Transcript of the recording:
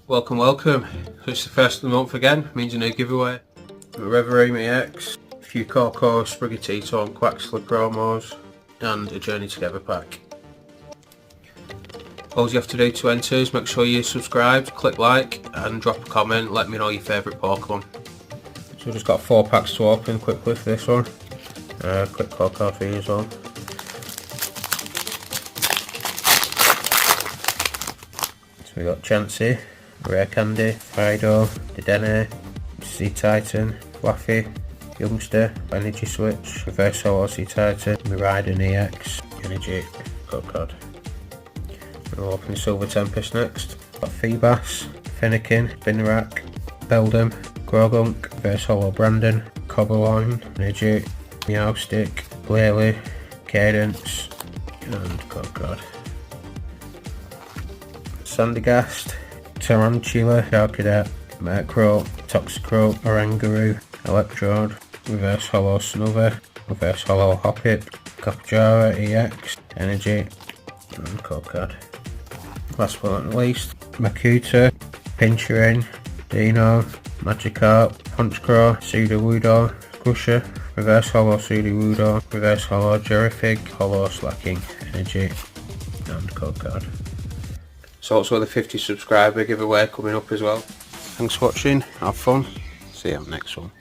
Welcome. So it's the first of the month again, means a new giveaway. Reverie EX, a few Coco, Sprigatito and Quaxley promos, and a Journey Together pack. All you have to do to enter is make sure you subscribe, click like and drop a comment, let me know your favourite Pokemon. So we've just got 4 packs to open quickly for this one. Quick Coco for you as well. So we got Chansey, Rare Candy, Fido, Dedenne, Sea Titan, Fluffy, Youngster, Energy Switch, Reverse Holo Sea Titan, Miraidon EX, Energy, Code Card. We'll open Silver Tempest next. Got Feebas, Fennekin, Spinarak, Beldum, Grogunk, Reverse Holo Brandon, Cobbleline, Energy, Meowstic, Glalie, Cadence, and Code Card. Sandygast, Tarantula, Charcadet, Murkrow, Toxicroak, Oranguru, Electrode, Reverse Holo Snover, Reverse Holo Hoppip, Copjara EX, Energy, and Code Card. Last but not least, Makuta, Pincharin, Dino, Magikarp, Honchkrow, Sudowoodo, Crusher, Reverse Holo Sudowoodo, Reverse Holo Jerryfig, Holo Slacking, Energy, and Code Card. So also the 50 subscriber giveaway coming up as well. Thanks for watching, have fun, see you on the next one.